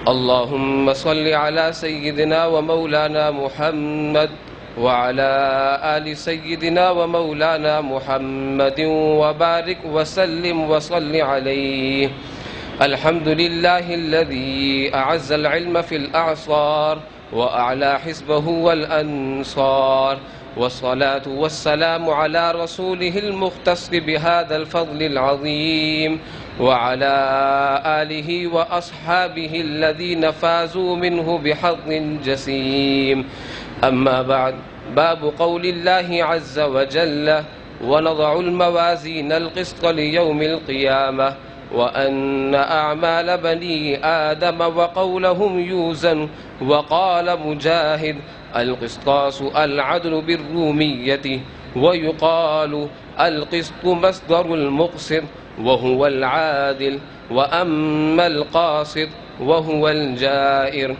اللهم صل على سيدنا ومولانا محمد وعلى آل سيدنا ومولانا محمد وبارك وسلم وصل عليه. الحمد لله الذي أعز العلم في الأعصار وأعلى حزبه والأنصار، والصلاة والسلام على رسوله المختص بهذا الفضل العظيم وعلى آله وأصحابه الذين فازوا منه بحظ جسيم. أما بعد، باب قول الله عز وجل: ونضع الموازين القسط ليوم القيامة وأن أعمال بني آدم وقولهم يوزن. وقال مجاهد: القسطاس العدل بالرومية، ويقال القسط مصدر المقسط وهو العادل، وأما القاسط وهو الجائر.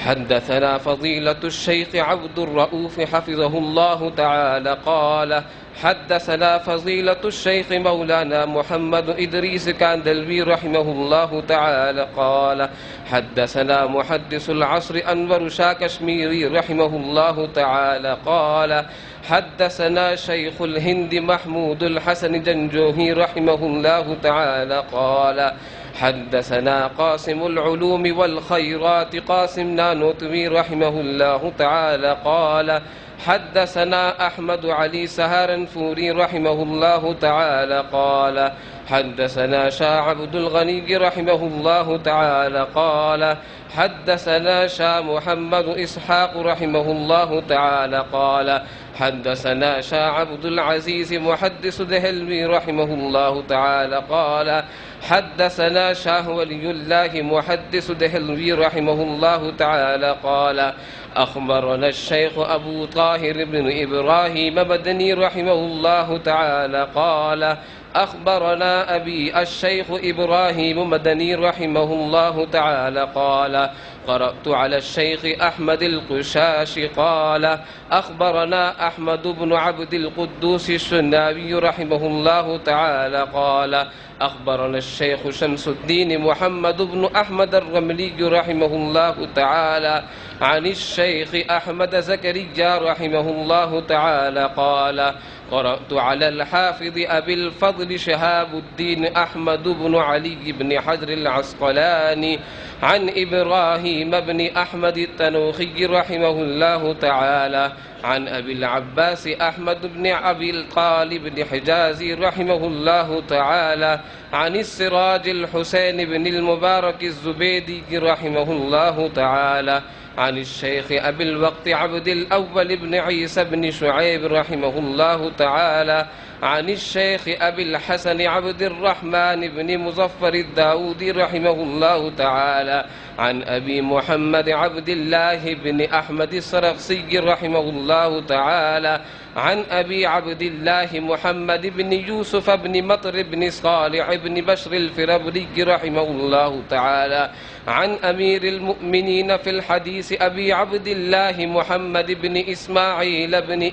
حدثنا فضيلة الشيخ عبد الرؤوف حفظه الله تعالى قال: حدثنا فضيلة الشيخ مولانا محمد إدريس كاندلوي رحمه الله تعالى قال: حدثنا محدث العصر أنور شاه كشميري رحمه الله تعالى قال: حدثنا شيخ الهند محمود الحسن جنجوهي رحمه الله تعالى قال: حدثنا قاسم العلوم والخيرات قاسم نانوتوي رحمه الله تعالى قال: حدثنا أحمد علي سهارنفوري رحمه الله تعالى قال: حدثنا شاه عبد الغني رحمه الله تعالى قال: حدثنا شاه محمد إسحاق رحمه الله تعالى قال: حدثنا شاه عبد العزيز محدث دهلوي رحمه الله تعالى قال: حدثنا شاه ولي الله محدث دهلوي رحمه الله تعالى قال: أخبرنا الشيخ أبو طاهر بن إبراهيم مدني رحمه الله تعالى قال: أخبرنا أبي الشيخ إبراهيم مدني رحمه الله تعالى قال: قرأت على الشيخ أحمد القشاش قال: أخبرنا أحمد بن عبد القدوس الشناوي رحمه الله تعالى قال: أخبرنا الشيخ شمس الدين محمد بن أحمد الرملي رحمه الله تعالى عن الشيخ أحمد زكريا رحمه الله تعالى قال: قرأت على الحافظ أبي الفضل شهاب الدين أحمد بن علي بن حجر العسقلاني عن إبراهيم بن أحمد التنوخي رحمه الله تعالى عن أبي العباس أحمد بن أبي الطالب بن حجازي رحمه الله تعالى عن السراج الحسين بن المبارك الزبيدي رحمه الله تعالى عن الشيخ أبي الوقت عبد الأول بن عيسى بن شعيب رحمه الله تعالى عن الشيخ أبي الحسن عبد الرحمن بن مظفر الداودي رحمه الله تعالى عن أبي محمد عبد الله بن أحمد السرخسي رحمه الله تعالى عن أبي عبد الله محمد بن يوسف بن مطر بن صالح بن بشر الفربري رحمه الله تعالى عن أمير المؤمنين في الحديث أبي عبد الله محمد بن إسماعيل بن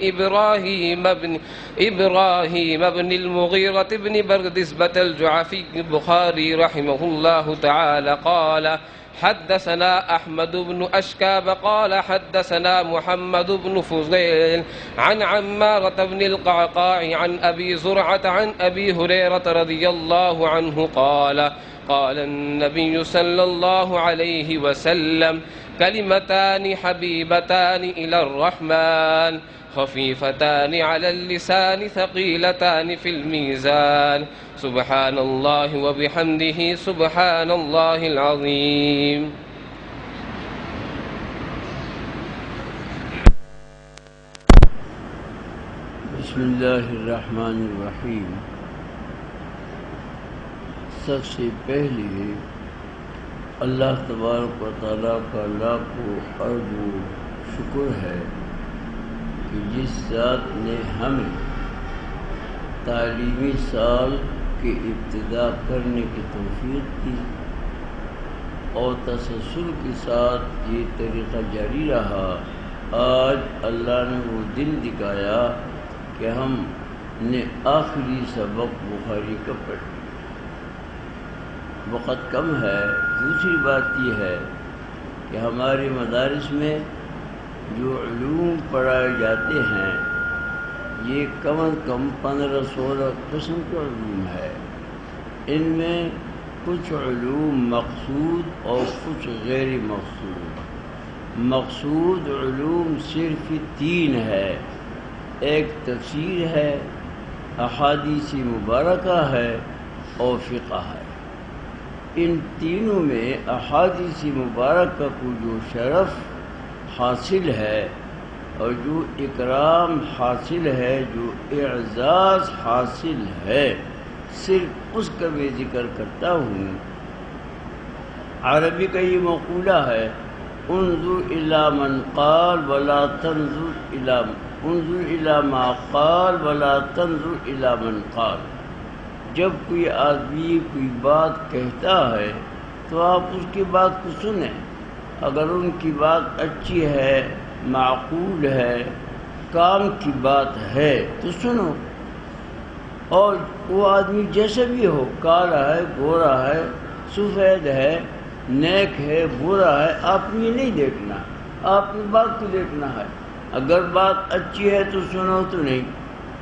إبراهيم بن المغيرة بن بردزبة الجعفي البخاري رحمه الله تعالى قال: حدثنا أحمد بن أشكاب قال: حدثنا محمد بن فضيل عن عمارة بن القعقاع عن أبي زرعة عن أبي هريرة رضي الله عنه قال: قال النبي صلى الله عليه وسلم: كلمتان حبيبتان إلى الرحمن خفيفتان على اللسان ثقيلتان في الميزان سبحان الله وبحمده سبحان الله العظيم. بسم اللہ الرحمن الرحیم. سب سے پہلے اللہ تبارک و تعالیٰ کا لاکھوں اربوں شکر ہے کہ جس ذات نے ہمیں تعلیمی سال کی ابتدا کرنے کی توفیق دی اور تسلسل کے ساتھ یہ طریقہ جاری رہا. آج اللہ نے وہ دن دکھایا کہ ہم نے آخری سبق بخاری کا پڑھا. وقت کم ہے۔ دوسری بات یہ ہے کہ ہمارے مدارس میں جو علوم پڑھائے جاتے ہیں یہ کم از کم 15-16 قسم کے علوم ہے۔ ان میں کچھ علوم مقصود اور کچھ غیر مقصود۔ مقصود علوم صرف 3 ہے، ایک تفسیر ہے، احادیث مبارکہ ہے اور فقہ ہے۔ ان تینوں میں احادیث مبارکہ کو جو شرف حاصل ہے اور جو اکرام حاصل ہے، جو اعزاز حاصل ہے، صرف اس کا میں ذکر کرتا ہوں۔ عربی کا یہ مقولہ ہے، انظر الی من قال ولا تنظر الی ما قال ولا تنظر الی من قال۔ جب کوئی آدمی کوئی بات کہتا ہے تو آپ اس کی بات کو سنیں، اگر ان کی بات اچھی ہے، معقول ہے، کام کی بات ہے تو سنو، اور وہ آدمی جیسا بھی ہو، کالا ہے، گورا ہے، سفید ہے، نیک ہے، برا ہے، آپ نے یہ نہیں دیکھنا، آپ نے بات کو دیکھنا ہے۔ اگر بات اچھی ہے تو سنو تو نہیں،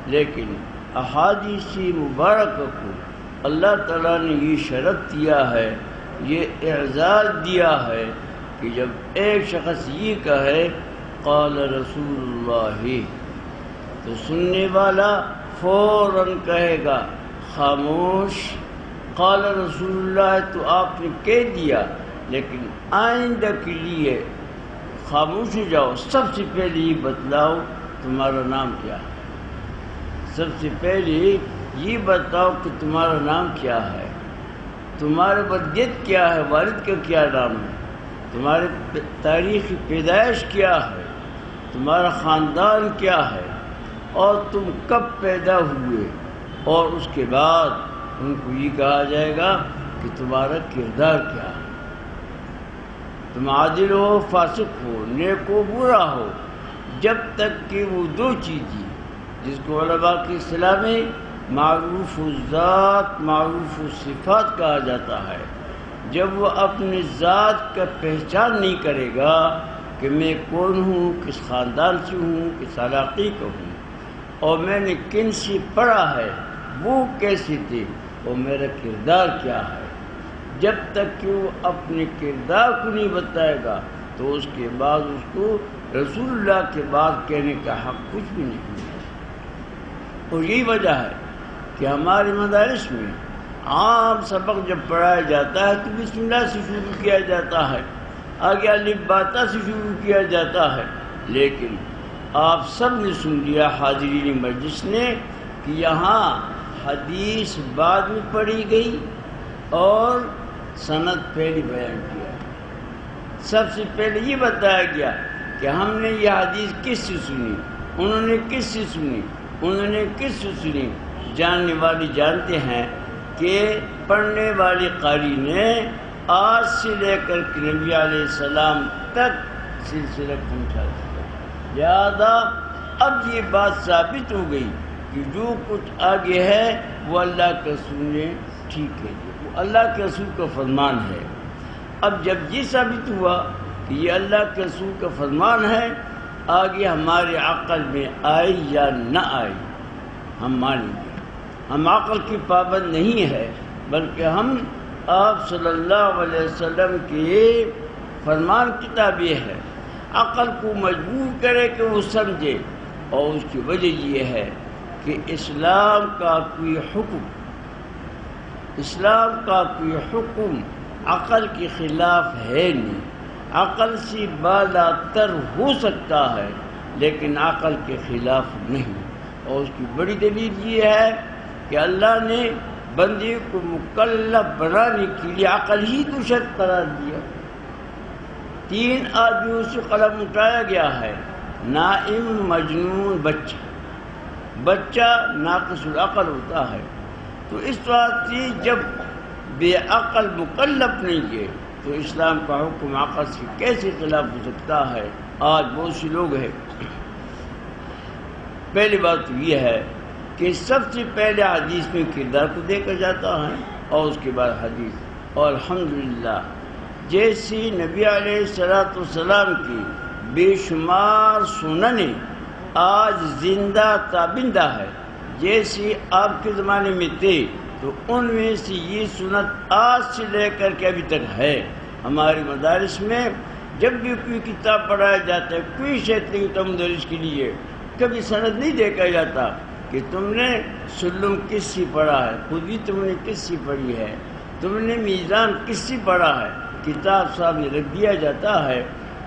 لیکن احادیث مبارکہ کو اللہ تعالیٰ نے یہ شرف دیا ہے، یہ اعزاز دیا ہے کہ جب ایک شخص یہ کہے قال رسول اللہ، تو سننے والا فوراً کہے گا خاموش، قال رسول اللہ تو آپ نے کہہ دیا، لیکن آئندہ کے لیے خاموش ہو جاؤ، سب سے پہلے یہ بتلاؤ تمہارا نام کیا ہے، سب سے پہلے یہ بتاؤ کہ تمہارا نام کیا ہے، تمہارے والد کیا ہے، والد کا کیا نام ہے، تمہارے تاریخ پیدائش کیا ہے، تمہارا خاندان کیا ہے، اور تم کب پیدا ہوئے، اور اس کے بعد ان کو یہ کہا جائے گا کہ تمہارا کردار کیا ہے، تم عادل ہو، فاسق ہو، نیک ہو، برا ہو، جب تک کہ وہ 2 چیزیں جس کو علماء کی اصطلاح میں معروف الذات معروف الصفات کہا جاتا ہے، جب وہ اپنے ذات کا پہچان نہیں کرے گا کہ میں کون ہوں، کس خاندان سے ہوں، کس علاقے کا ہوں، اور میں نے کن سے پڑھا ہے، وہ کیسے تھے، اور میرا کردار کیا ہے، جب تک کہ وہ اپنے کردار کو نہیں بتائے گا تو اس کے بعد اس کو رسول اللہ کے بعد کہنے کا حق کچھ بھی نہیں ہے۔ اور یہی وجہ ہے کہ ہمارے مدارس میں عام سبق جب پڑھایا جاتا ہے تو بسم اللہ سے شروع کیا جاتا ہے، آگے الف با تا سے شروع کیا جاتا ہے، لیکن آپ سب نے سن لیا حاضرین مجلس نے کہ یہاں حدیث بعد میں پڑھی گئی اور سند پہلے بیان کیا۔ سب سے پہلے یہ بتایا گیا کہ ہم نے یہ حدیث کس سے سنی، انہوں نے کس سے سنی، انہوں نے کس سے سنی۔ جاننے والے جانتے ہیں کہ پڑھنے والے قاری نے آج سے لے کر کے نبی علیہ السلام تک سلسلہ پہنچا دیا، لہذا اب یہ بات ثابت ہو گئی کہ جو کچھ آگے ہے وہ اللہ کے رسول نے ٹھیک ہے، وہ اللہ کے رسول کا فرمان ہے۔ اب جب یہ ثابت ہوا کہ یہ اللہ کے رسول کا فرمان ہے، آگے ہمارے عقل میں آئے یا نہ آئے ہم مانیں گے۔ ہم عقل کی پابند نہیں ہے، بلکہ ہم آپ صلی اللہ علیہ وسلم کے فرمان کی تابع ہے۔ عقل کو مجبور کرے کہ وہ سمجھے، اور اس کی وجہ یہ ہے کہ اسلام کا کوئی حکم عقل کے خلاف ہے نہیں۔ عقل سے بالا تر ہو سکتا ہے لیکن عقل کے خلاف نہیں، اور اس کی بڑی دلیل یہ ہے کہ اللہ نے بندے کو مکلف بنانے کے لیے عقل ہی کو شرط قرار دیا۔ 3 آدمیوں سے قلم اٹھایا گیا ہے، نائم، مجنون، بچہ ناقص العقل ہوتا ہے۔ تو اس بات سے جب بے عقل مکلف نہیں ہے تو اسلام کا حکم عقل سے کیسے خلاف ہو سکتا ہے؟ آج بہت سے لوگ ہیں۔ پہلی بات تو یہ ہے کہ سب سے پہلے حدیث میں کردار کو دیکھا جاتا ہے اور اس کے بعد حدیث، اور الحمدللہ جیسی نبی علیہ السلام کی بے شمار سننیں آج زندہ تابندہ ہے، جیسی آپ کے زمانے میں تھے تو ان میں سے یہ سنت آج سے لے کر کے ابھی تک ہے۔ ہمارے مدارس میں جب بھی کوئی کتاب پڑھایا جاتا ہے، کوئی شرط نہیں ہوتا مدرس کے لیے، کبھی سند نہیں دیکھا جاتا کہ تم نے سلم کس سے پڑھا ہے، خود بھی تم نے کس سے پڑھی ہے، تم نے میزان کس سے پڑھا ہے۔ کتاب سامنے رکھ دیا جاتا ہے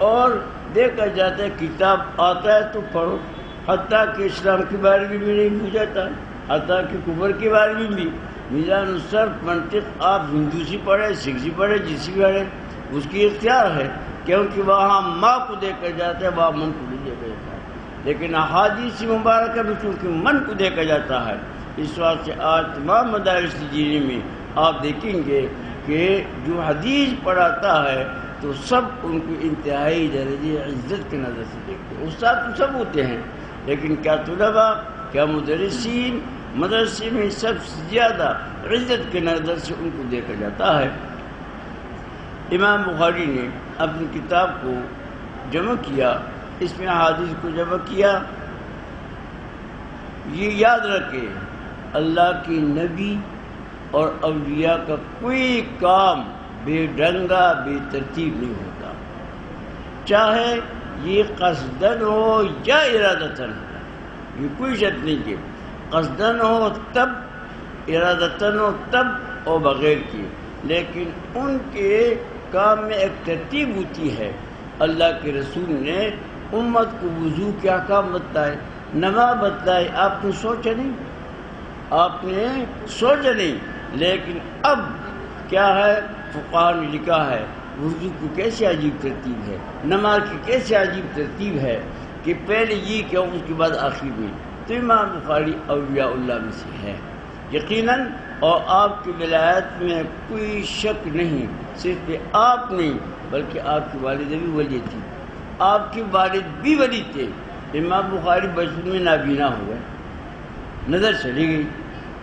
اور دیکھا جاتا ہے، کتاب آتا ہے تو پڑھو، حتیٰ کہ اسلام کے بارے میں بھی نہیں بوجھاتا، حتیٰ کہ کفر کے بارے میں بھی۔ میزان الصرف منطق آپ ہندو سے پڑھے، سکھ سے پڑھے، جس سے پڑھے، اس کی اختیار ہے، کیونکہ وہاں ماں کو دیکھا جاتا ہے، وہاں من کو نہیں دیکھا جاتا ہے۔ لیکن احادیث مبارکہ میں چونکہ من کو دیکھا جاتا ہے، اس واسطے آج تمام مدارس جینے میں آپ دیکھیں گے کہ جو حدیث پڑھاتا ہے تو سب ان کو انتہائی درجے عزت کے نظر سے دیکھتے ہیں۔ استاد تو سب ہوتے ہیں، لیکن کیا طلباء، کیا مدرسین مدرسے میں سب سے زیادہ عزت کے نظر سے ان کو دیکھا جاتا ہے۔ امام بخاری نے اپنی کتاب کو جمع کیا، اس میں احادیث کو جمع کیا۔ یہ یاد رکھے اللہ کے نبی اور اولیاء کا کوئی کام بے ڈھنگا بے ترتیب نہیں ہوتا، چاہے یہ قصدن ہو یا ارادتن ہو، یہ کوئی شرط نہیں کہ قصدن ہو تب، ارادتن ہو تب اور بغیر کیے، لیکن ان کے کام میں ایک ترتیب ہوتی ہے۔ اللہ کے رسول نے امت کو وضو کے احکام بتائے، نماز بتائے، آپ نے سوچا نہیں، آپ نے سوچا نہیں، لیکن اب کیا ہے، فقہاء نے لکھا ہے وضو کو کیسے عجیب ترتیب ہے، نماز کی کیسے عجیب ترتیب ہے کہ پہلے یہ کیا اس کے بعد آخر میں۔ تو امام بخاری اولیاء اللہ میں سے ہے یقیناً، اور آپ کی ولایت میں کوئی شک نہیں، صرف آپ نہیں بلکہ آپ کی والدہ بھی ولی تھی، آپ کے والد بھی ولی تھے۔ امام بخاری بچپن میں نابینا ہوئے، نظر چلی گئی،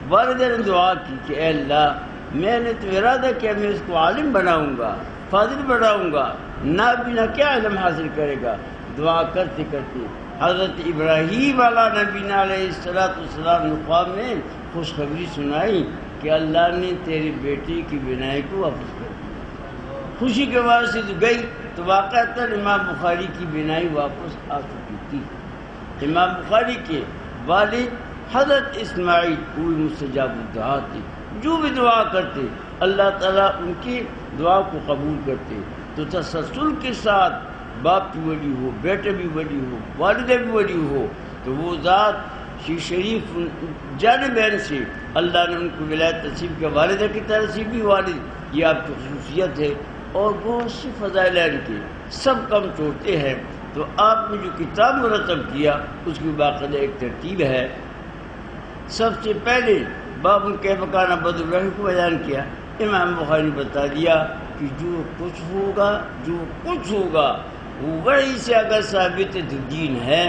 والدہ نے دعا کی کہ اے اللہ، میں نے تو ارادہ کیا میں اس کو عالم بناؤں گا، فاضل بناؤں گا، نابینا کیا علم حاصل کرے گا۔ دعا کرتے کرتے حضرت ابراہیم علیہ نبینا علیہ السلام نے خواب میں خوشخبری سنائی کہ اللہ نے تیرے بیٹے کی بینائی کو واپس کر دیا۔ خوشی کے بعد سے گئی تو واقعتاً امام بخاری کی بینائی واپس آ چکی تھی۔ امام بخاری کے والد حضرت اسماعیل کوئی مستجاب الدعا تھے، جو بھی دعا کرتے اللہ تعالیٰ ان کی دعا کو قبول کرتے۔ تو تسلسل کے ساتھ باپ بھی ولی ہو، بیٹے بھی ولی ہو، والدہ بھی ولی ہو، تو وہ ذات شریف جانبین سے اللہ نے ان کو ولایت نصیب کیا، والدہ کی طرف سے بھی والد، یہ آپ کی خصوصیت ہے، اور بہت سی فضائل ان کے سب کم چھوڑتے ہیں۔ تو آپ نے جو کتاب مرتب کیا اس کی باقاعدہ ایک ترتیب ہے۔ سب سے پہلے باب کیف کان عبد الرحیم کو بیان کیا، امام بخاری نے بتا دیا کہ جو کچھ ہوگا وہ وحی سے اگر ثابت ہے تو دین ہے،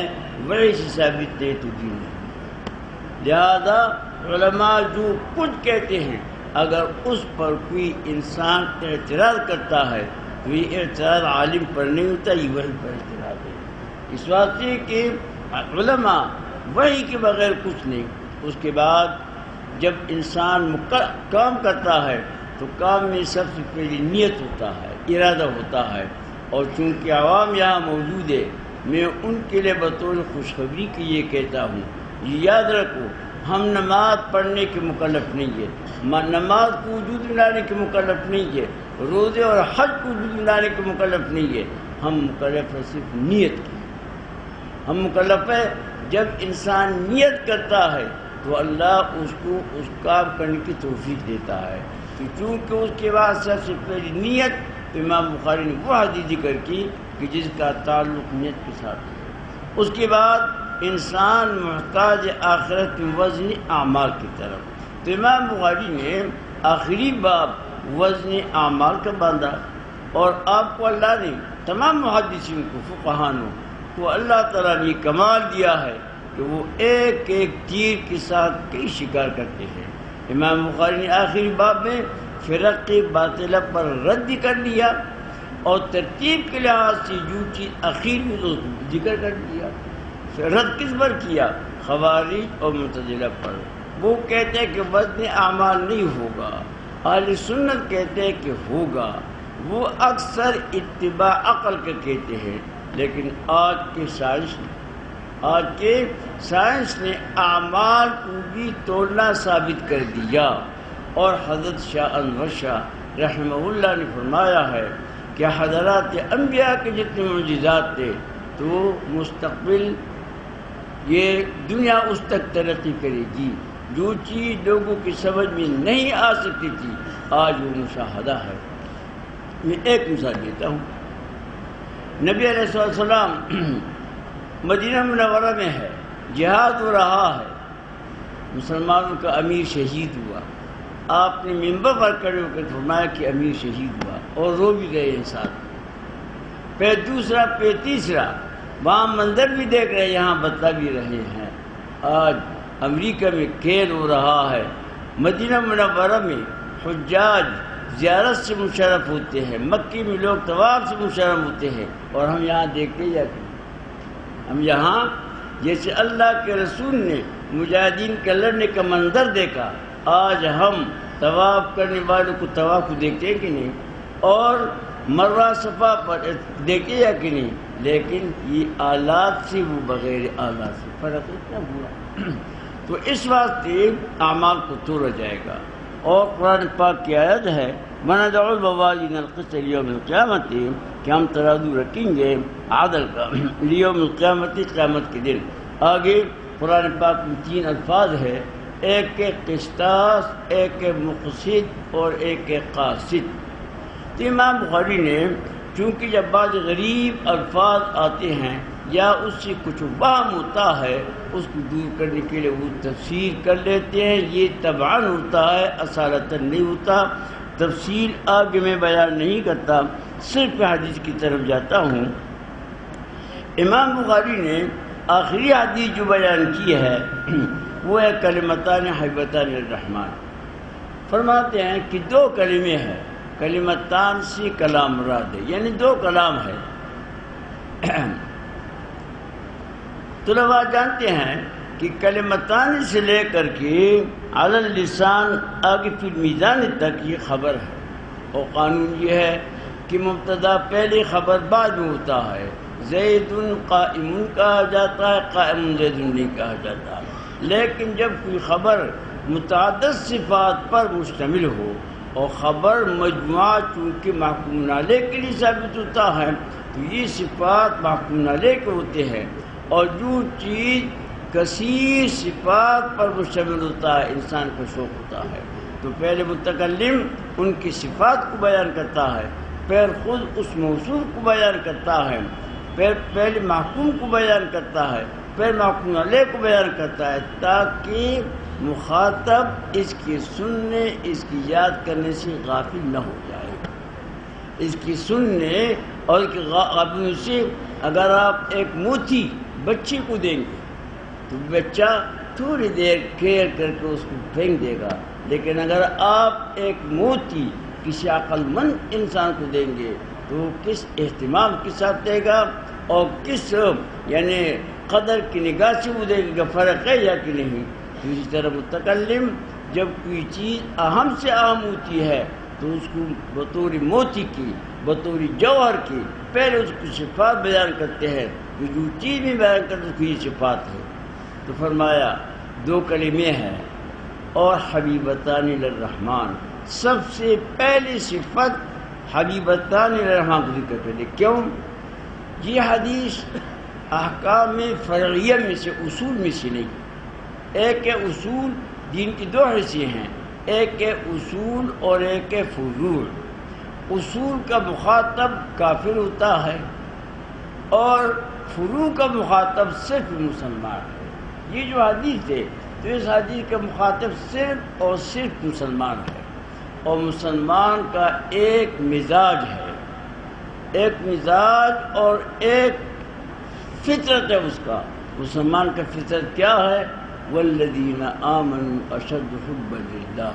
وحی سے ثابت ہے تو دین ہے۔ لہذا علماء جو کچھ کہتے ہیں اگر اس پر کوئی انسان اعتراض کرتا ہے تو یہ اعتراض عالم پر نہیں ہوتا، یہ وحی پر اعتراض ہے۔ اس واسطے کہ علماء وحی کے بغیر کچھ نہیں۔ اس کے بعد جب انسان کام کرتا ہے تو کام میں سب سے پہلے نیت ہوتا ہے، ارادہ ہوتا ہے، اور چونکہ عوام یہاں موجود ہے میں ان کے لیے بطور خوشخبری کی یہ کہتا ہوں، یہ یاد رکھو ہم نماز پڑھنے کے مکلف نہیں ہے، نماز کو وجود میں لانے کے مکلف نہیں ہے، روزے اور حج کو وجود میں لانے کے مکلف نہیں ہے، ہم مکلف ہے صرف نیت کی۔ ہم مکلف ہے جب انسان نیت کرتا ہے تو اللہ اس کو اس کام کرنے کی توفیق دیتا ہے۔ تو چونکہ اس کے بعد سب سے پہلی نیت، تو امام بخاری نے وہ حدیث ذکر کی کہ جس کا تعلق نیت کے ساتھ ہے۔ اس کے بعد انسان محتاج آخرت میں وزن اعمال کی طرف، تو امام بخاری نے آخری باب وزن اعمال کا باندھا، اور آپ کو اللہ نے تمام محدثین کو، فقہانوں کو اللہ تعالیٰ نے کمال دیا ہے کہ وہ ایک ایک تیر کے ساتھ کئی شکار کرتے ہیں۔ امام بخاری نے آخری باب میں فرق باطلہ پر رد بھی کر دیا، اور ترتیب کے لحاظ سے جو چیز اخیر میں تو ذکر کر دیا۔ رد کس پر کیا؟ خوارج اور معتزلہ پر۔ وہ کہتے ہیں کہ وزن اعمال نہیں ہوگا، اہل سنت کہتے ہیں کہ ہوگا۔ وہ اکثر اتباع عقل کا کہتے ہیں، لیکن آج کے سائنس نے اعمال کو بھی توڑنا ثابت کر دیا۔ اور حضرت شاہ انور شاہ رحمہ اللہ نے فرمایا ہے کہ حضرات انبیاء کے جتنے معجزات تھے تو مستقبل یہ دنیا اس تک ترقی کرے گی۔ جو چیز لوگوں کی سمجھ میں نہیں آ سکتی تھی آج وہ مشاہدہ ہے۔ میں ایک مثال دیتا ہوں۔ نبی علیہ السلام مدینہ منورہ میں ہے، جہاد ہو رہا ہے، مسلمانوں کا امیر شہید ہوا۔ آپ نے منبر پر کھڑے ہو کر فرمایا کہ امیر شہید ہوا، اور رو بھی گئے انسان۔ پھر دوسرا، پھر تیسرا، وہاں منظر بھی دیکھ رہے ہیں، یہاں بتلا بھی رہے ہیں۔ آج امریکہ میں کھیل ہو رہا ہے، مدینہ منورہ میں حجاج زیارت سے مشرف ہوتے ہیں، مکی میں لوگ طواف سے مشرف ہوتے ہیں، اور ہم یہاں دیکھتے جاتے ہیں۔ ہم یہاں جیسے اللہ کے رسول نے مجاہدین کا لڑنے کا منظر دیکھا، آج ہم طواف کرنے والوں کو طواف کو دیکھتے ہیں کہ نہیں، اور مرہ صفا پر دیکھتے یا کہ نہیں، لیکن یہ آلات سے وہ بغیر آلات سے فرق اتنا برا۔ تو اس واسطے اعمال کو توڑا جائے گا۔ اور قرآن پاک کی آیت ہے وَنَدْعُ الْمَوَازِينَ الْقِسْطَ لِيَوْمِ الْقِيَامَةِ کہ ہم ترازو رکھیں گے عدل کا لیوم القیامت، قیامت کے دن۔ آگے قرآن پاک میں 3 الفاظ ہے، ایک قسطاس، ایک مقسط اور ایک قاسط۔ تو امام بخاری نے چونکہ جب بعض غریب الفاظ آتے ہیں یا اس سے کچھ وہم ہوتا ہے، اس کو دور کرنے کے لیے وہ تفسیر کر لیتے ہیں۔ یہ تبعاً ہوتا ہے، اصالتاً نہیں ہوتا۔ تفصیل آگے میں بیان نہیں کرتا، صرف حدیث کی طرف جاتا ہوں۔ امام بخاری نے آخری حدیث جو بیان کی ہے وہ ہے کلمتان حبیبتان الرحمن۔ فرماتے ہیں کہ 2 کلمے ہیں، کلمتان سے کلام مراد ہے، یعنی 2 کلام ہے۔ طلباء جانتے ہیں کہ کلمتان سے لے کر کے علی اللسان آگے پھر میزان تک یہ خبر ہے، اور قانون یہ ہے کہ مبتدا پہلے خبر بعد میں ہوتا ہے۔ زید قائم کہا جاتا ہے، قائم زید نہیں کہا جاتا۔ لیکن جب کوئی خبر متعدد صفات پر مشتمل ہو اور خبر مجموعہ چونکہ محکوم علیہ کے لیے ثابت ہوتا ہے تو یہ صفات محکوم علیہ کے ہوتے ہیں، اور جو چیز کثیر صفات پر مشتمل ہوتا ہے انسان کو شوق ہوتا ہے، تو پہلے متکلم ان کی صفات کو بیان کرتا ہے، پھر خود اس موصوف کو بیان کرتا ہے، پھر پہلے محکوم کو بیان کرتا ہے، پھر محکوم علیہ کو بیان کرتا ہے، تاکہ مخاطب اس کی سننے، اس کی یاد کرنے سے غافل نہ ہو جائے۔ اس کی سننے اور اس کی غافل سے، اگر آپ ایک موتی بچے کو دیں گے تو بچہ تھوڑی دیر کھیل کر کے اس کو پھینک دے گا، لیکن اگر آپ ایک موتی کسی عقل مند انسان کو دیں گے تو کس اہتمام کے ساتھ دے گا اور کس یعنی قدر کی نگاہ سے وہ دے گا، فرق ہے یا کہ نہیں۔ تو اسی طرح متکلم جب کوئی چیز اہم سے اہم ہوتی ہے تو اس کو بطور موتی کی، بطور جوہر کی پہلے اس کی صفات بیان کرتے ہیں، جو چیز بھی بیان کرتے ہیں اس کی یہ صفات ہے۔ تو فرمایا 2 کلمے ہیں، اور حبیبتان للرحمن، سب سے پہلی صفت حبیبتان للرحمن کو ذکر کرتے۔ کیوں؟ یہ حدیث احکام فرعیہ میں سے، اصول میں سے نہیں۔ ایک ہے اصول، دین کی 2 حصے ہیں، ایک ہے اصول اور ایک ہے فروع۔ اصول کا مخاطب کافر ہوتا ہے اور فروع کا مخاطب صرف مسلمان ہے۔ یہ جو حدیث ہے تو اس حدیث کا مخاطب صرف اور صرف مسلمان ہے، اور مسلمان کا ایک مزاج ہے، ایک مزاج اور ایک فطرت ہے اس کا۔ مسلمان کا فطرت کیا ہے؟ والذین آمنوا اشد حبا للہ،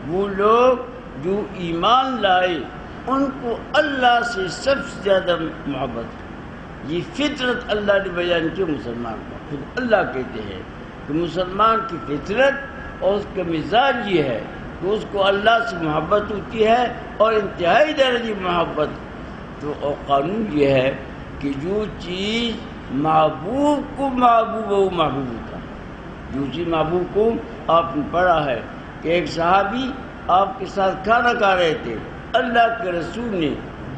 وہ لوگ جو ایمان لائے ان کو اللہ سے سب سے زیادہ محبت ہے۔ یہ فطرت اللہ نے بیان کی مسلمان کو، خود اللہ کہتے ہیں کہ مسلمان کی فطرت اور اس کا مزاج یہ ہے کہ اس کو اللہ سے محبت ہوتی ہے اور انتہائی درجے محبت۔ تو اور قانون یہ ہے کہ جو چیز محبوب کو محبوب وہ محبوب ہوتا ہے۔ جو چیز محبوب کو، آپ نے پڑھا ہے کہ ایک صحابی آپ کے ساتھ کھانا کھا رہے تھے، اللہ کے رسول نے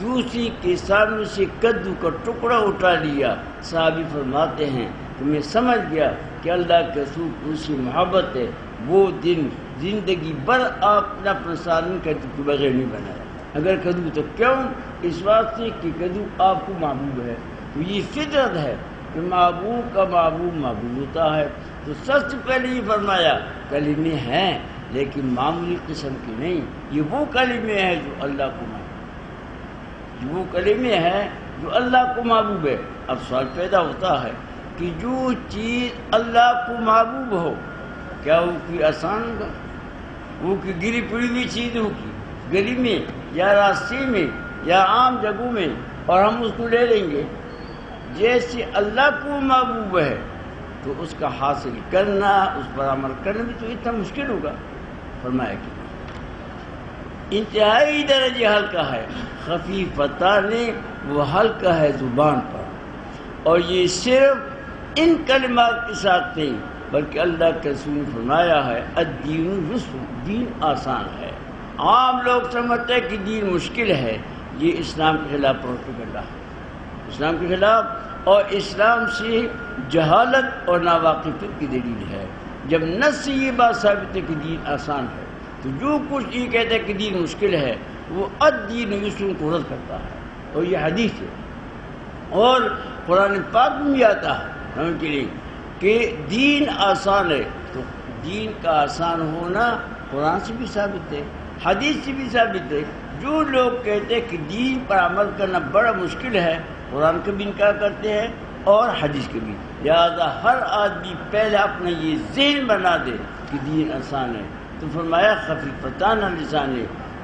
دوسری کے سامنے سے کدو کا ٹکڑا اٹھا لیا۔ صحابی فرماتے ہیں کہ میں سمجھ گیا کہ اللہ کے رسول کو اس سے محبت ہے۔ وہ دن زندگی بھر آپ نے اپنا سالن کدو کے بغیر نہیں بنایا، اگر کدو تو کیوں؟ اس واسطے کہ کدو آپ کو محبوب ہے۔ تو یہ فطرت ہے کہ محبوب کا محبوب محبوب ہوتا ہے۔ تو سب سے پہلے یہ فرمایا کلمے ہیں لیکن معمولی قسم کے نہیں، یہ وہ کلمے ہیں جو اللہ کو محبوب، یہ وہ کلمے ہیں جو اللہ کو محبوب ہے۔ اب سوال پیدا ہوتا ہے کہ جو چیز اللہ کو محبوب ہو کیا وہ کوئی آسان ہوگا؟ وہ کی گری پڑی ہوئی چیز ہوگی گلی میں یا راستے میں یا عام جگہوں میں اور ہم اس کو لے لیں گے؟ جیسے اللہ کو محبوب ہے تو اس کا حاصل کرنا، اس پر عمل کرنا بھی تو اتنا مشکل ہوگا۔ فرمایا کہ انتہائی درجے ہلکا ہے، خفیفتان وہ ہلکا ہے زبان پر، اور یہ صرف ان کلمات کے ساتھ نہیں بلکہ اللہ کے رسول نے فرمایا ہے الدین یسر، دین آسان ہے۔ عام لوگ سمجھتے ہیں کہ دین مشکل ہے، یہ اسلام کے خلاف پروپیگنڈا ہے، اسلام کے خلاف، اور اسلام سے جہالت اور ناواقفیت کی دلیل ہے۔ جب نص سے یہ بات ثابت ہے کہ دین آسان ہے تو جو کچھ یہ کہتا ہے کہ دین مشکل ہے وہ الدین یسر کو رد کرتا ہے، اور یہ حدیث ہے اور قرآن پاک میں بھی آتا ہے ہم کے لیے کہ دین آسان ہے۔ تو دین کا آسان ہونا قرآن سے بھی ثابت ہے، حدیث سے بھی ثابت ہے۔ جو لوگ کہتے ہیں کہ دین پر عمل کرنا بڑا مشکل ہے، قرآن کا بھی انکار کرتے ہیں اور حدیث کے بھی۔ لہٰذا ہر آدمی پہلے اپنا یہ ذہن بنا دے کہ دین آسان ہے۔ تو فرمایا خفیفتان لسان،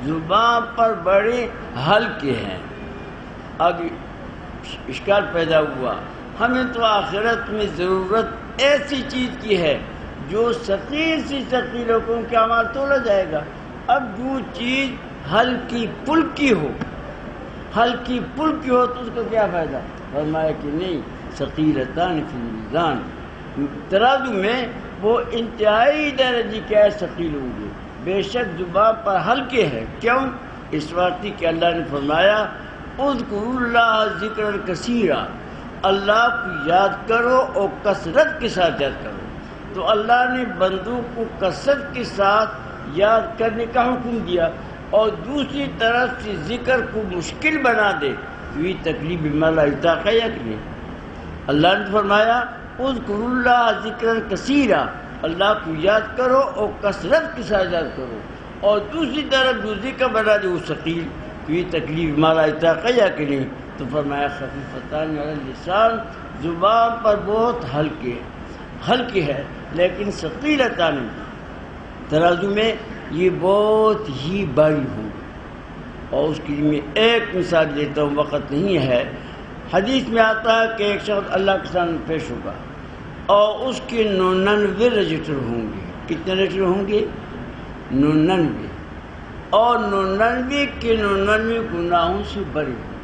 زبان پر بڑے ہلکے ہیں۔ اب اشکال پیدا ہوا، ہمیں تو آخرت میں ضرورت ایسی چیز کی ہے جو ثقیل سے ثقیل لوگوں کے اعمال تولا جائے گا۔ اب جو چیز ہلکی پھلکی ہو، ہلکی پھلکی ہو تو اس کا کیا فائدہ؟ فرمایا کہ نہیں، ثقیلتان فی المیزان، ترازو میں وہ انتہائی درجے کے ثقیل ہوں گے۔ بے شک زبان پر ہلکے ہیں، کیوں؟ اس واسطے کہ اللہ نے فرمایا اذکروا اللہ ذکرا کثیرا، اللہ کو یاد کرو اور کثرت کے ساتھ یاد کرو۔ تو اللہ نے بندوں کو کثرت کے ساتھ یاد کرنے کا حکم دیا، اور دوسری طرف سے ذکر کو مشکل بنا دے تو یہ تکلیف بما لا یطاق ہے یا کہ نہیں؟ اللہ نے فرمایا اذکروا اللہ ذکرا کثیرا، اللہ کو یاد کرو اور کثرت کے ساتھ یاد کرو، اور دوسری طرف جو ذکر بنا دے وہ ثقیل تو یہ تکلیف بما لا یطاق ہے یا کہ نہیں؟ تو فرمایا خفیفتان علی اللسان، زبان پر بہت ہلکے ہے لیکن ثقیلتان، ترازو میں یہ بہت ہی بھاری ہوں۔ اور اس کے لیے میں ایک مثال دیتا ہوں، وقت نہیں ہے۔ حدیث میں آتا ہے کہ ایک شخص اللہ کے سامنے پیش ہوگا اور اس کے 99 رجسٹر ہوں گے۔ کتنے رجسٹر ہوں گے؟ 99، اور 99 کے 99 گناہوں سے بری ہوں۔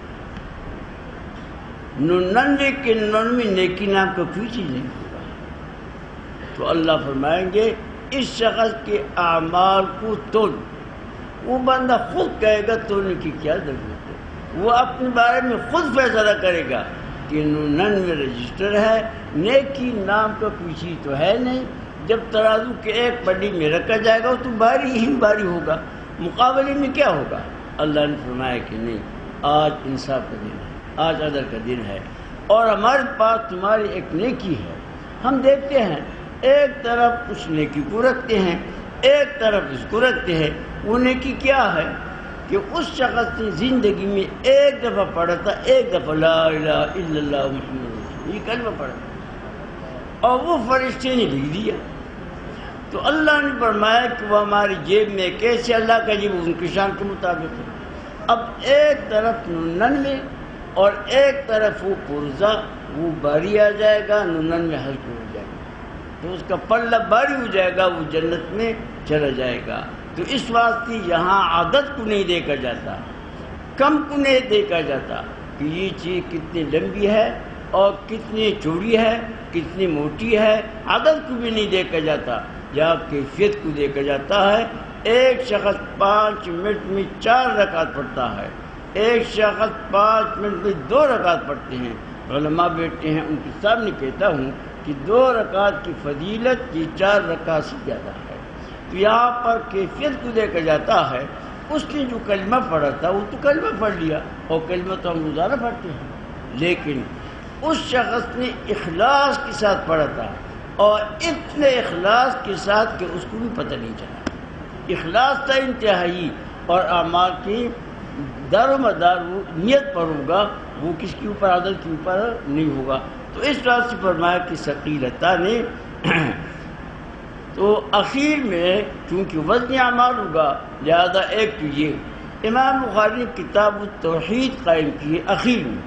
99 کے 99 نیکی نام کا کوئی چیز نہیں ہوگا۔ تو اللہ فرمائیں گے اس شخص کے اعمال کو تول، وہ بندہ خود کہے گا تولنے کی کیا ضرورت ہے، وہ اپنے بارے میں خود فیصلہ کرے گا کہ 99 رجسٹر ہے، نیکی نام کا کوئی چیز تو ہے نہیں۔ جب ترازو کے ایک پڈی میں رکھا جائے گا تو بھاری ہی بھاری ہوگا، مقابلے میں کیا ہوگا؟ اللہ نے فرمایا کہ نہیں، آج انصاف کا دن ہے، آج عدل کا دن ہے، اور ہمارے پاس تمہاری ایک نیکی ہے۔ ہم دیکھتے ہیں ایک طرف اس نیکی کو رکھتے ہیں، ایک طرف اس کو رکھتے ہیں۔ وہ نیکی کیا ہے کہ اس شخص نے زندگی میں ایک دفعہ پڑھا تھا، ایک دفعہ لا الہ الا اللہ محمد رسول اللہ، یہ کلمہ پڑھا، اور وہ فرشتے نے لکھ دیا۔ تو اللہ نے فرمایا کہ وہ ہماری جیب میں کیسے؟ اللہ کا جیب ان کی شان کے مطابق ہے۔ اب ایک طرف 99 اور ایک طرف وہ پرزہ، وہ بھاری آ جائے گا، 99 ہلکا ہو جائے گا، تو اس کا پلہ بھاری ہو جائے گا، وہ جنت میں چلا جائے گا۔ تو اس واسطے یہاں عادت کو نہیں دیکھا جاتا، کم کو نہیں دیکھا جاتا کہ یہ چیز کتنی لمبی ہے اور کتنی چوڑی ہے، کتنی موٹی ہے، عادت کو بھی نہیں دیکھا جاتا، یا کیفیت کو دیکھا جاتا ہے۔ ایک شخص 5 منٹ میں 4 رکعت پڑھتا ہے، ایک شخص 5 منٹ میں 2 رکعت پڑھتے ہیں۔ علماء بیٹھے ہیں، ان کے سامنے کہتا ہوں کہ 2 رکعت کی فضیلت یہ 4 رکعت سے زیادہ ہے۔ تو یہاں پر کیفیت کو دیکھا جاتا ہے۔ اس نے جو کلمہ پڑھا تھا وہ تو کلمہ پڑھ لیا، اور کلمہ تو ہم روزانہ پڑھتے ہیں، لیکن اس شخص نے اخلاص کے ساتھ پڑھا تھا، اور اتنے اخلاص کے ساتھ کہ اس کو بھی پتہ نہیں چلا۔ اخلاص تھا انتہائی، اور اعمال کی دار و مدار وہ نیت پر ہوگا، وہ کس کے اوپر؟ عادت کے اوپر نہیں ہوگا۔ تو اس طرح سے فرمایا کہ ثقیلتا نے تو اخیر میں چونکہ وزن اعمال ہوگا، لہذا ایک تو یہ امام بخاری نے کتاب التوحید قائم کی ہے اخیر میں،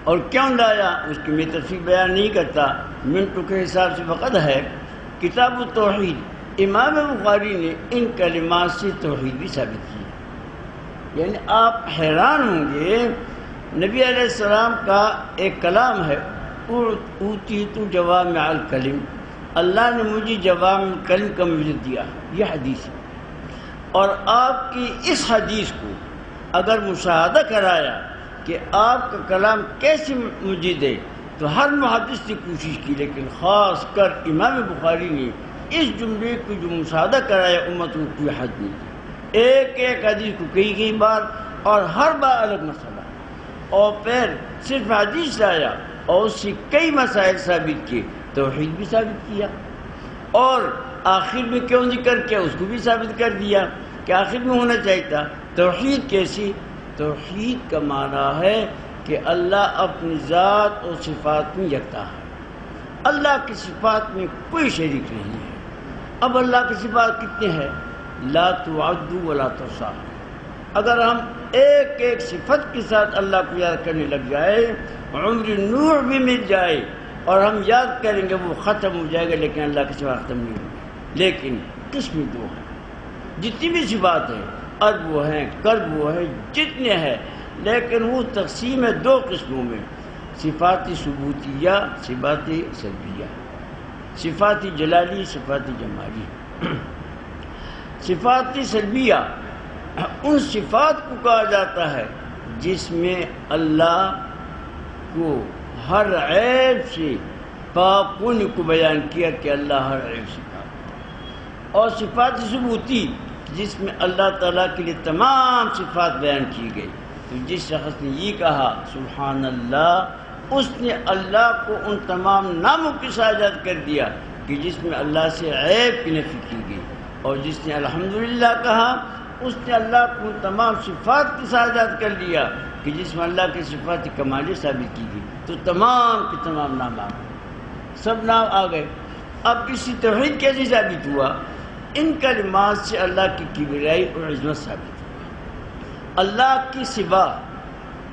اور کیوں لایا اس کی میں تفصیل بیان نہیں کرتا، منٹوں کے حساب سے وقت ہے۔ کتاب التوحید امام بخاری نے ان کلمات سے توحید بھی ثابت کی، یعنی آپ حیران ہوں گے، نبی علیہ السلام کا ایک کلام ہے، اوتیت جوامع الکلم، اللہ نے مجھے جوامع الکلم کا مجد دیا، یہ حدیث ہے۔ اور آپ کی اس حدیث کو اگر مشاہدہ کرایا کہ آپ کا کلام کیسے مجید ہے، تو ہر محدث نے کوشش کی، لیکن خاص کر امام بخاری نے اس جملے کو جو مشاہدہ کرایا امت کو کوئی حد نہیں دی۔ ایک ایک حدیث کو کئی بار، اور ہر بار الگ مسئلہ، اور پھر صرف حدیث لایا اور اس سے کئی مسائل ثابت کیے، توحید بھی ثابت کیا، اور آخر میں کیوں ذکر کیا اس کو بھی ثابت کر دیا کہ آخر میں ہونا چاہیے تھا۔ توحید کیسی؟ توحید کا معنی ہے کہ اللہ اپنی ذات اور صفات میں یکتا ہے، اللہ کی صفات میں کوئی شریک نہیں ہے۔ اب اللہ کی صفات کتنے ہیں؟ لا تعد ولا تحصى۔ اگر ہم ایک ایک صفت کے ساتھ اللہ کو یاد کرنے لگ جائے، عمر نوح بھی مل جائے اور ہم یاد کریں گے، وہ ختم ہو جائے گا، لیکن اللہ کی صفات ختم نہیں ہوگی۔ لیکن قسم 2 ہیں، جتنی بھی صفات ہیں، ارب وہ ہیں، کرب وہ ہیں، جتنے ہیں، لیکن وہ تقسیم ہے 2 قسموں میں، صفات ثبوتیہ، صفات سلبیہ، صفات جلالی، صفات جمالی۔ صفات سلبیہ ان صفات کو کہا جاتا ہے جس میں اللہ کو ہر عیب سے پاک ہونے کو بیان کیا کہ اللہ ہر عیب سے پاک، اور صفات ثبوتی جس میں اللہ تعالیٰ کے لیے تمام صفات بیان کی گئی۔ تو جس شخص نے یہ کہا سبحان اللہ، اس نے اللہ کو ان تمام ناموں کے ساتھ یاد کر دیا کہ جس میں اللہ سے عیب کی نفی کی گئی، اور جس نے الحمدللہ کہا اس نے اللہ کو تمام صفات کے ساتھ یاد کر لیا کہ جس میں اللہ کی صفات کمالی ثابت کی گئی۔ تو تمام کے تمام نام آ گئے، سب نام آ گئے۔ اب اسی توحید کیسے ثابت ہوا؟ ان کلمات سے اللہ کی کبریائی اور عظمت ثابت ہوا۔ اللہ کی سوا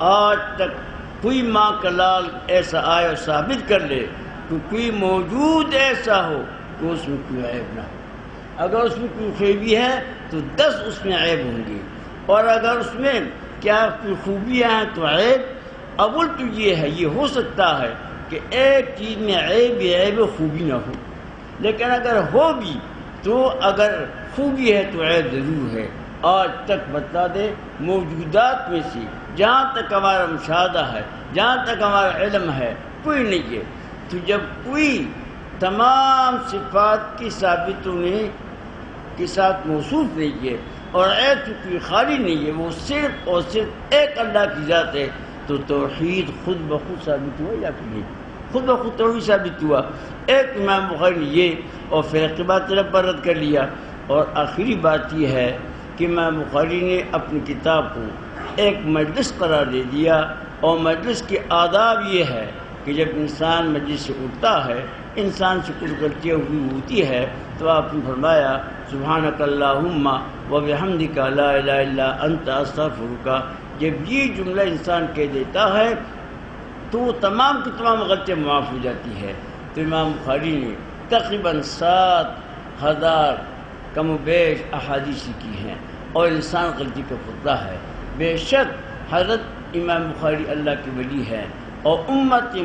آج تک کوئی ماں کا لال ایسا آئے اور ثابت کر لے کہ کوئی موجود ایسا ہو کہ اس میں کوئی عیب نہ ہو۔ اگر اس میں کوئی خوبی ہے تو 10 اس میں عیب ہوں گے، اور اگر اس میں کیا کوئی خوبیاں ہیں تو عیب اول تو یہ ہے، یہ ہو سکتا ہے کہ ایک چیز میں عیب خوبی نہ ہو، لیکن اگر ہو بھی تو اگر خوبی ہے تو عیب ضرور ہے۔ آج تک بتا دے موجودات میں سے جہاں تک ہمارا مشاہدہ ہے، جہاں تک ہمارا علم ہے، کوئی نہیں ہے۔ تو جب کوئی تمام صفات کی ثابت ہونے کے ساتھ موصوف نہیں ہے اور عیب سے کوئی خالی نہیں ہے، وہ صرف اور صرف ایک اللہ کی ذات ہے، تو توحید خود بخود ثابت ہوا یا پھر نہیں؟ خود بخود توحید ثابت ہوا۔ ایک امام بخاری نے یہ اور فرقے باطلہ پر رد کر لیا، اور آخری بات یہ ہے کہ امام بخاری نے اپنی کتاب کو ایک مجلس قرار دے دیا، اور مجلس کے آداب یہ ہے کہ جب انسان مجلس سے اٹھتا ہے انسان سے کچھ غلطیاں ہوئی ہوتی ہے تو آپ نے فرمایا سبحانک اللہم و بحمدک لا الہ الا انت استغفرک. جب یہ جملہ انسان کہہ دیتا ہے تو وہ تمام کی تمام غلطیاں معاف ہو جاتی ہے. تو امام بخاری نے تقریباً 7,000 کم و بیش احادیث کی ہیں اور انسان غلطی کا پتہ ہے. بے شک حضرت امام بخاری اللہ کے ولی ہے اور امت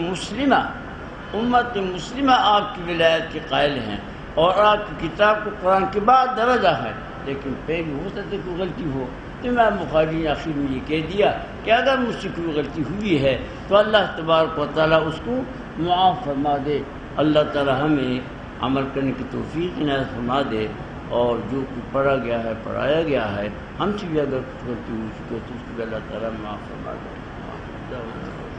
مسلمہ آپ کی ولایت کے قائل ہیں اور آپ کی کتاب کو قرآن کے بعد درجہ ہے. لیکن پھر بھی ہو سکتا ہے کوئی غلطی ہو. تو امام بخاری نے آخر میں یہ کہہ دیا کہ اگر مجھ سے کوئی غلطی ہوئی ہے تو اللہ تبارک و تعالیٰ اس کو معاف فرما دے. اللہ تعالیٰ ہمیں عمل کرنے کی توفیق عنایت فرما دے اور جو کچھ پڑھا گیا ہے پڑھایا گیا ہے ہم سے بھی اگر کچھ غلطی ہو چکی ہے تو اس کو اللہ تعالیٰ معاف فرما دے.